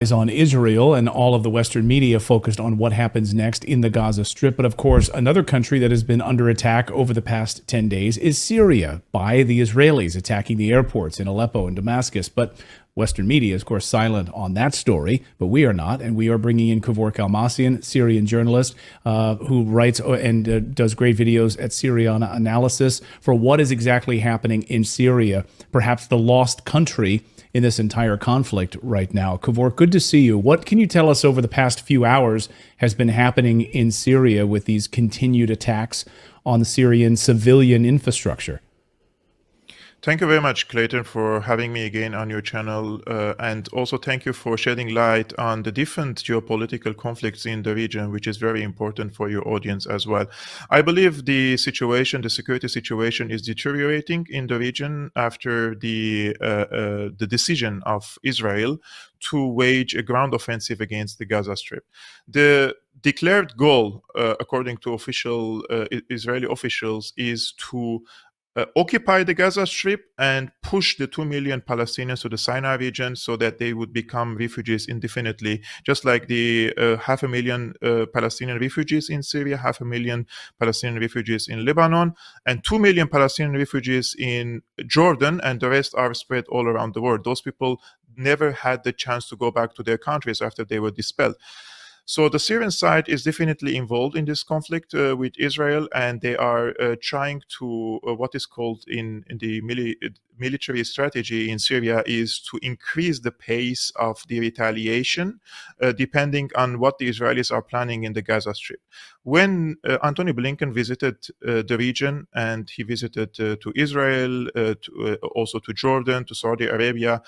Is on Israel, and all of the Western media focused on what happens next in the Gaza Strip. But of course, another country that has been under attack over the past 10 days is Syria by the Israelis attacking the airports in Aleppo and Damascus. But Western media is, of course, silent on that story, but we are not. And we are bringing in Kevork Almassian, Syrian journalist who writes and does great videos at Syrian Analysis for what is exactly happening in Syria, perhaps the lost country in this entire conflict right now. Kevork, good to see you. What can you tell us over the past few hours has been happening in Syria with these continued attacks on the Syrian civilian infrastructure? Thank you very much, Clayton, for having me again on your channel. And also thank you for shedding light on the different geopolitical conflicts in the region, which is very important for your audience as well. I believe the security situation is deteriorating in the region after the decision of Israel to wage a ground offensive against the Gaza Strip. The declared goal, according to Israeli officials, is to occupy the Gaza Strip and push the 2 million Palestinians to the Sinai region so that they would become refugees indefinitely, just like the 500,000 Palestinian refugees in Syria, 500,000 Palestinian refugees in Lebanon, and 2 million Palestinian refugees in Jordan, and the rest are spread all around the world. Those people never had the chance to go back to their countries after they were dispelled. So the Syrian side is definitely involved in this conflict with Israel, and they are trying to what is called in the military strategy in Syria is to increase the pace of the retaliation, depending on what the Israelis are planning in the Gaza Strip. When Antony Blinken visited the region, and he visited to Israel, also to Jordan, to Saudi Arabia,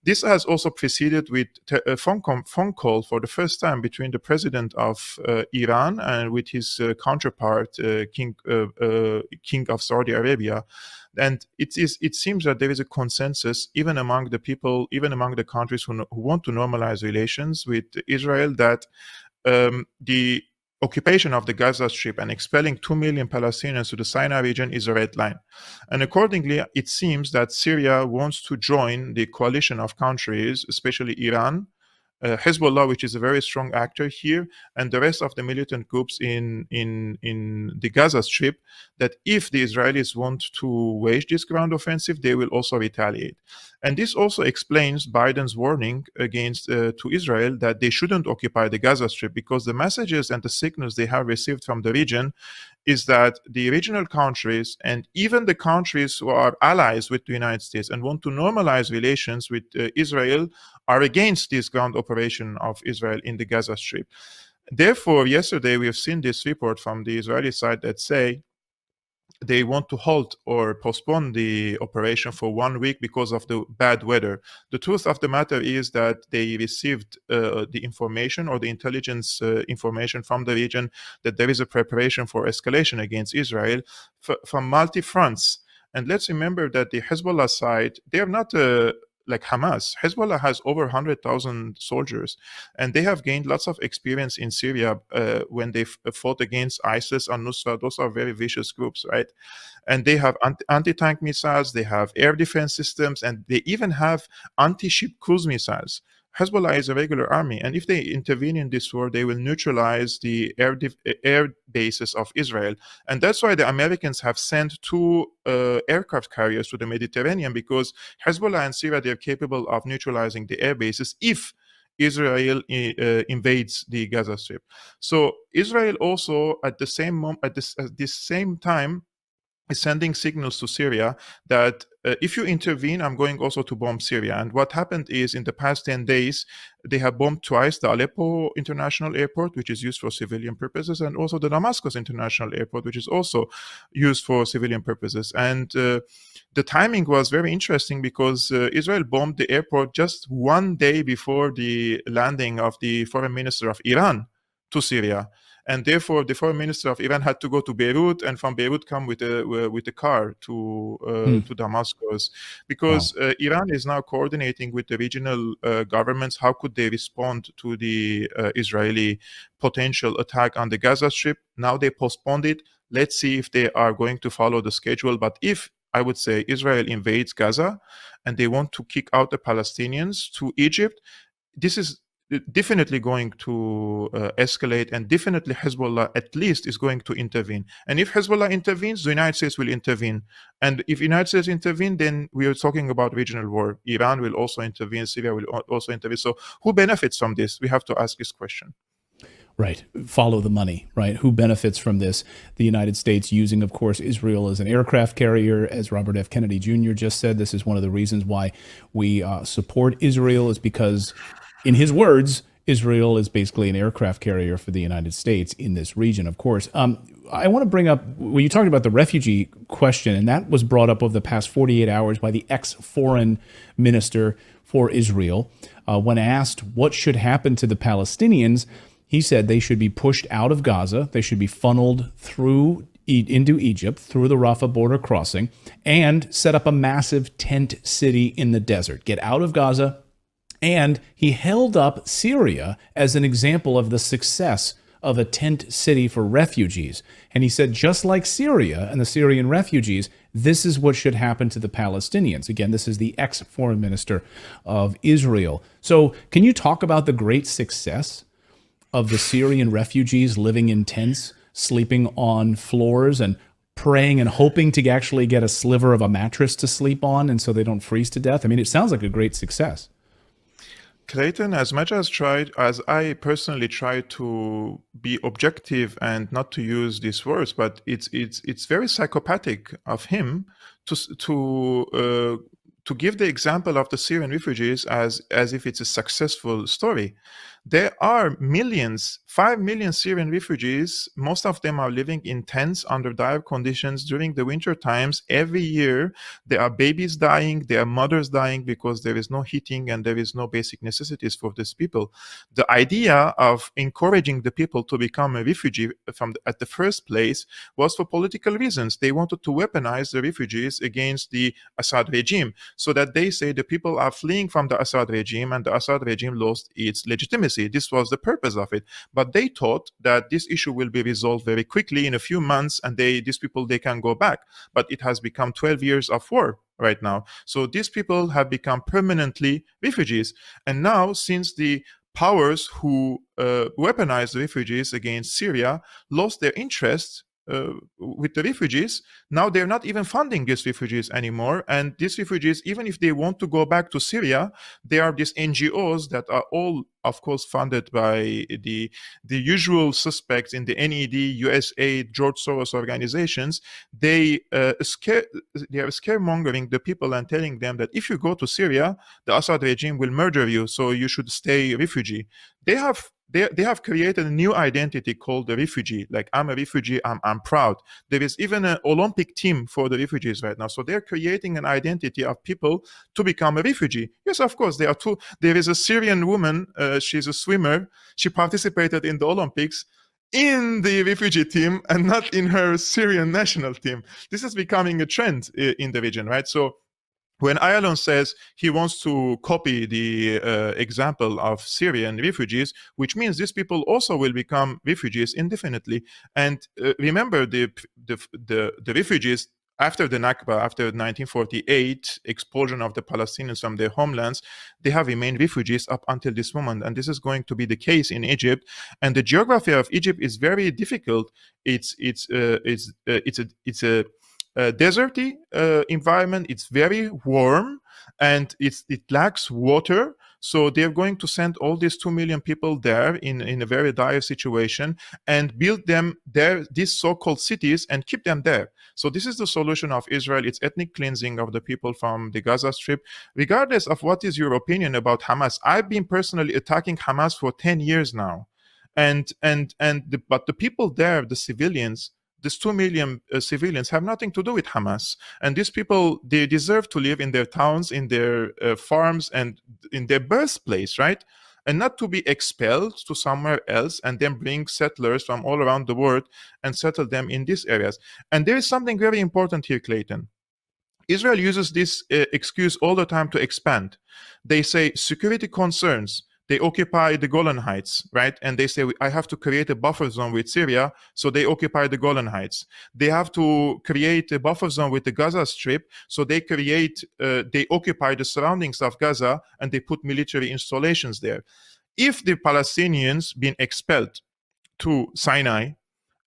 this has also preceded with a phone call for the first time between the president of Iran and with his counterpart, King of Saudi Arabia. And it seems that there is a consensus, even among the people, even among the countries who want to normalize relations with Israel, that the occupation of the Gaza Strip and expelling 2 million Palestinians to the Sinai region is a red line. And accordingly, it seems that Syria wants to join the coalition of countries, especially Iran, Hezbollah, which is a very strong actor here, and the rest of the militant groups in the Gaza Strip, that if the Israelis want to wage this ground offensive, they will also retaliate. And this also explains Biden's warning against to Israel that they shouldn't occupy the Gaza Strip, because the messages and the signals they have received from the region is that the regional countries and even the countries who are allies with the United States and want to normalize relations with Israel are against this ground operation of Israel in the Gaza Strip. Therefore, yesterday we have seen this report from the Israeli side that say they want to halt or postpone the operation for 1 week because of the bad weather. The truth of the matter is that they received the information or the intelligence information from the region that there is a preparation for escalation against Israel from multi fronts. And let's remember that the Hezbollah side, they are not like Hamas. Hezbollah has over 100,000 soldiers, and they have gained lots of experience in Syria when they fought against ISIS and Nusra. Those are very vicious groups, right? And they have anti-tank missiles, they have air defense systems, and they even have anti-ship cruise missiles. Hezbollah is a regular army, and if they intervene in this war, they will neutralize the air bases of Israel. And that's why the Americans have sent 2 aircraft carriers to the Mediterranean, because Hezbollah and Syria, they're capable of neutralizing the air bases if Israel invades the Gaza Strip. So Israel also at this same time is sending signals to Syria that if you intervene, I'm going also to bomb Syria. And what happened is in the past 10 days, they have bombed twice the Aleppo International Airport, which is used for civilian purposes, and also the Damascus International Airport, which is also used for civilian purposes. And the timing was very interesting because Israel bombed the airport just 1 day before the landing of the foreign minister of Iran to Syria. And therefore, the foreign minister of Iran had to go to Beirut, and from Beirut come with a car to Damascus, because Iran is now coordinating with the regional governments. How could they respond to the Israeli potential attack on the Gaza Strip? Now they postponed it. Let's see if they are going to follow the schedule. But if, I would say, Israel invades Gaza and they want to kick out the Palestinians to Egypt, this is definitely going to escalate, and definitely Hezbollah at least is going to intervene. And if Hezbollah intervenes, the United States will intervene. And if the United States intervene, then we are talking about regional war. Iran will also intervene. Syria will also intervene. So who benefits from this? We have to ask this question. Right. Follow the money, right? Who benefits from this? The United States using, of course, Israel as an aircraft carrier. As Robert F. Kennedy Jr. just said, this is one of the reasons why we support Israel, is because, in his words, Israel is basically an aircraft carrier for the United States in this region, of course. I want to bring up, well, you talked about the refugee question, and that was brought up over the past 48 hours by the ex-foreign minister for Israel. When asked what should happen to the Palestinians, he said they should be pushed out of Gaza. They should be funneled through into Egypt through the Rafah border crossing and set up a massive tent city in the desert. Get out of Gaza. And he held up Syria as an example of the success of a tent city for refugees. And he said, just like Syria and the Syrian refugees, this is what should happen to the Palestinians. Again, this is the ex-foreign minister of Israel. So can you talk about the great success of the Syrian refugees living in tents, sleeping on floors, and praying and hoping to actually get a sliver of a mattress to sleep on and so they don't freeze to death? I mean, it sounds like a great success. Clayton, as much as I personally try to be objective and not to use these words, but it's very psychopathic of him to give the example of the Syrian refugees as if it's a successful story. There are millions, 5 million Syrian refugees. Most of them are living in tents under dire conditions during the winter times. Every year, there are babies dying, there are mothers dying because there is no heating and there is no basic necessities for these people. The idea of encouraging the people to become a refugee at the first place was for political reasons. They wanted to weaponize the refugees against the Assad regime, so that they say the people are fleeing from the Assad regime and the Assad regime lost its legitimacy. This was the purpose of it. But they thought that this issue will be resolved very quickly in a few months, and these people can go back. But it has become 12 years of war right now. So these people have become permanently refugees. And now, since the powers who weaponized the refugees against Syria lost their interest with the refugees, now they're not even funding these refugees anymore. And these refugees, even if they want to go back to Syria, there are these NGOs that are all, of course, funded by the usual suspects in the NED, USAID, George Soros organizations. They are scaremongering the people and telling them that if you go to Syria, the Assad regime will murder you, so you should stay a refugee. They have created a new identity called the refugee. Like, I'm a refugee, I'm proud. There is even an Olympic team for the refugees right now. So they're creating an identity of people to become a refugee. Yes, of course, there is a Syrian woman, she's a swimmer. She participated in the Olympics in the refugee team and not in her Syrian national team. This is becoming a trend in the region, right? So when Ireland says he wants to copy the example of Syrian refugees, which means these people also will become refugees indefinitely. And remember, the refugees after the Nakba, after 1948 expulsion of the Palestinians from their homelands, they have remained refugees up until this moment. And this is going to be the case in Egypt. And the geography of Egypt is very difficult. It's a deserty environment. It's very warm and it lacks water. So they're going to send all these 2 million people there in a very dire situation and build them there, these so-called cities, and keep them there. So this is the solution of Israel. It's ethnic cleansing of the people from the Gaza Strip. Regardless of what is your opinion about Hamas, I've been personally attacking Hamas for 10 years now. But the people there, the civilians, these 2 million civilians have nothing to do with Hamas. And these people, they deserve to live in their towns, in their farms, and in their birthplace, right? And not to be expelled to somewhere else and then bring settlers from all around the world and settle them in these areas. And there is something very important here, Clayton. Israel uses this excuse all the time to expand. They say security concerns. They occupy the Golan Heights, right? And they say, I have to create a buffer zone with Syria, so they occupy the Golan Heights. They have to create a buffer zone with the Gaza Strip, so they occupy the surroundings of Gaza, and they put military installations there. if the Palestinians been expelled to Sinai,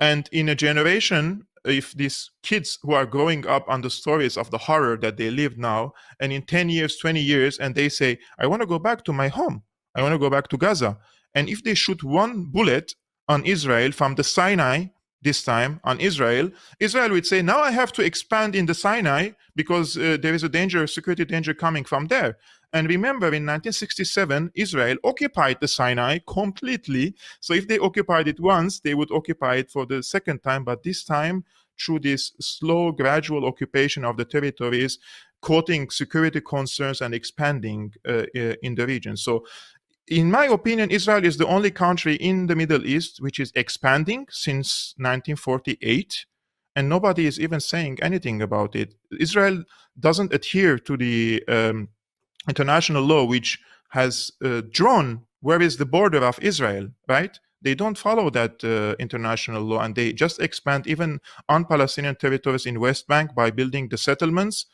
and in a generation, if these kids who are growing up on the stories of the horror that they live now, and in 10 years, 20 years, and they say, I want to go back to my home, I want to go back to Gaza. And if they shoot one bullet on Israel from the Sinai, this time on Israel, Israel would say, now I have to expand in the Sinai because there is a danger, security danger coming from there. And remember, in 1967, Israel occupied the Sinai completely. So if they occupied it once, they would occupy it for the second time. But this time, through this slow, gradual occupation of the territories, quoting security concerns and expanding in the region. So in my opinion, Israel is the only country in the Middle East which is expanding since 1948, and nobody is even saying anything about it. Israel doesn't adhere to the international law, which has drawn where is the border of Israel, right? They don't follow that international law, and they just expand even on Palestinian territories in West Bank by building the settlements.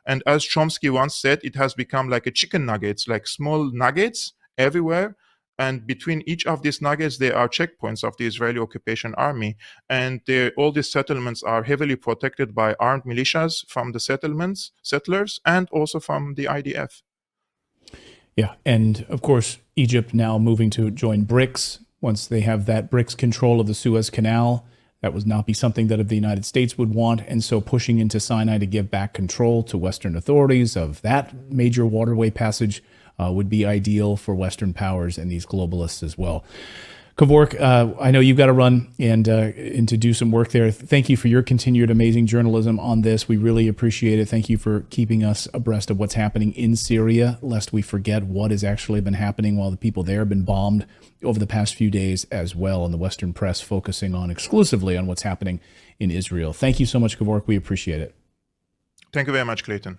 And as Chomsky once said, it has become like a chicken nuggets, like small nuggets everywhere, and between each of these nuggets there are checkpoints of the Israeli occupation army, and all these settlements are heavily protected by armed militias from the settlers, and also from the IDF. Yeah, and of course Egypt now moving to join BRICS. Once they have that BRICS control of the Suez Canal, that would not be something that the United States would want, and so pushing into Sinai to give back control to Western authorities of that major waterway passage would be ideal for Western powers and these globalists as well. Kevork, I know you've got to run and to do some work there. Thank you for your continued amazing journalism on this. We really appreciate it. Thank you for keeping us abreast of what's happening in Syria, lest we forget what has actually been happening while the people there have been bombed over the past few days as well, and the Western press focusing on exclusively on what's happening in Israel. Thank you so much, Kevork. We appreciate it. Thank you very much, Clayton.